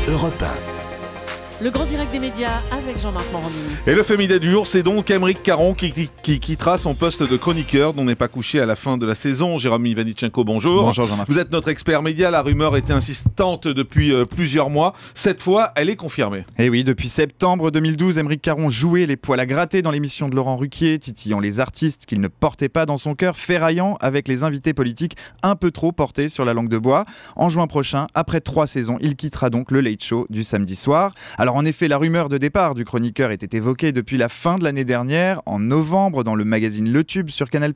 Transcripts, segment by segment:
Europe 1. Le grand direct des médias avec Jean-Marc Morandini. Et le fait média du jour, c'est donc Aymeric Caron qui quittera son poste de chroniqueur dont n'est pas couché à la fin de la saison. Jérôme Ivanichenko, bonjour. Bonjour Jean-Marc. Vous êtes notre expert média, la rumeur était insistante depuis plusieurs mois. Cette fois, elle est confirmée. Et oui, depuis septembre 2012, Aymeric Caron jouait les poils à gratter dans l'émission de Laurent Ruquier, titillant les artistes qu'il ne portait pas dans son cœur, ferraillant avec les invités politiques un peu trop portés sur la langue de bois. En juin prochain, après 3 saisons, il quittera donc le Late Show du samedi soir. Alors en effet, la rumeur de départ du chroniqueur était évoquée depuis la fin de l'année dernière. En novembre, dans le magazine Le Tube sur Canal+,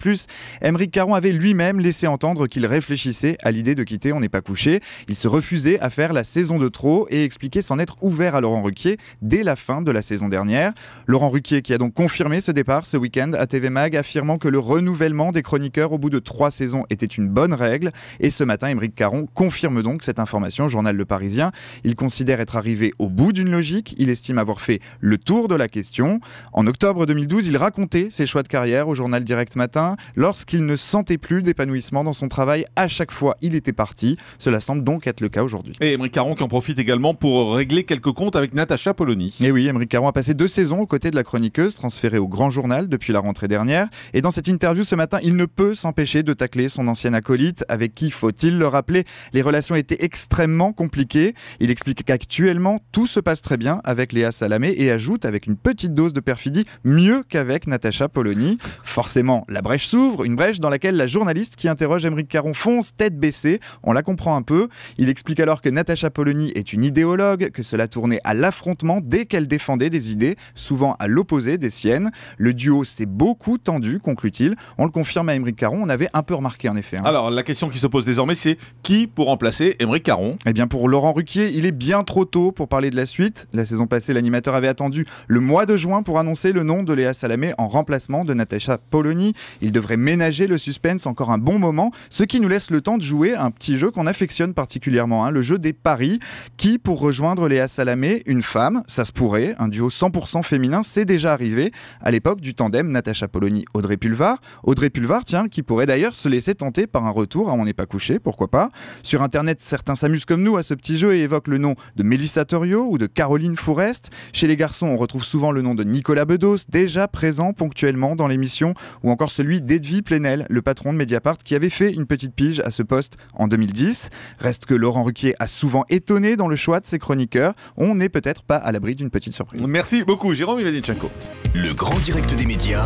Aymeric Caron avait lui-même laissé entendre qu'il réfléchissait à l'idée de quitter On n'est pas couché. Il se refusait à faire la saison de trop et expliquait s'en être ouvert à Laurent Ruquier dès la fin de la saison dernière. Laurent Ruquier qui a donc confirmé ce départ ce week-end à TV Mag, affirmant que le renouvellement des chroniqueurs au bout de 3 saisons était une bonne règle. Et ce matin, Aymeric Caron confirme donc cette information au journal Le Parisien. Il considère être arrivé au bout d'une logique. Il estime avoir fait le tour de la question. En octobre 2012, il racontait ses choix de carrière au journal Direct Matin. Lorsqu'il ne sentait plus d'épanouissement dans son travail, à chaque fois, il était parti. Cela semble donc être le cas aujourd'hui. Et Aymeric Caron qui en profite également pour régler quelques comptes avec Natacha Polony. Et oui, Aymeric Caron a passé 2 saisons aux côtés de la chroniqueuse, transférée au Grand Journal depuis la rentrée dernière. Et dans cette interview ce matin, il ne peut s'empêcher de tacler son ancien acolyte, avec qui, faut-il le rappeler, les relations étaient extrêmement compliquées. Il explique qu'actuellement, tout se passe très bien avec Léa Salamé et ajoute avec une petite dose de perfidie, mieux qu'avec Natacha Polony. Forcément, la brèche s'ouvre, une brèche dans laquelle la journaliste qui interroge Aymeric Caron fonce tête baissée. On la comprend un peu. Il explique alors que Natacha Polony est une idéologue, que cela tournait à l'affrontement dès qu'elle défendait des idées, souvent à l'opposé des siennes. Le duo s'est beaucoup tendu, conclut-il. On le confirme à Aymeric Caron, on avait un peu remarqué en effet. Alors, la question qui se pose désormais, c'est qui pour remplacer Aymeric Caron ? Eh bien, pour Laurent Ruquier, il est bien trop tôt pour parler de la suite. La saison passée, l'animateur avait attendu le mois de juin pour annoncer le nom de Léa Salamé en remplacement de Natacha Polony. Il devrait ménager le suspense encore un bon moment, ce qui nous laisse le temps de jouer un petit jeu qu'on affectionne particulièrement, le jeu des paris. Qui pour rejoindre Léa Salamé ? Une femme, ça se pourrait. Un duo 100% féminin, c'est déjà arrivé à l'époque du tandem Natacha Polony-Audrey Pulvar. Audrey Pulvar, tiens, qui pourrait d'ailleurs se laisser tenter par un retour à On n'est pas couché, pourquoi pas. Sur internet, certains s'amusent comme nous à ce petit jeu et évoquent le nom de Mélissa Thoriot ou de Caroline Fourest. Chez les garçons, on retrouve souvent le nom de Nicolas Bedos, déjà présent ponctuellement dans l'émission, ou encore celui d'Edwy Plenel, le patron de Mediapart, qui avait fait une petite pige à ce poste en 2010. Reste que Laurent Ruquier a souvent étonné dans le choix de ses chroniqueurs. On n'est peut-être pas à l'abri d'une petite surprise. Merci beaucoup, Jérôme Ivanichenko. Le grand direct des médias,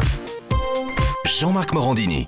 Jean-Marc Morandini.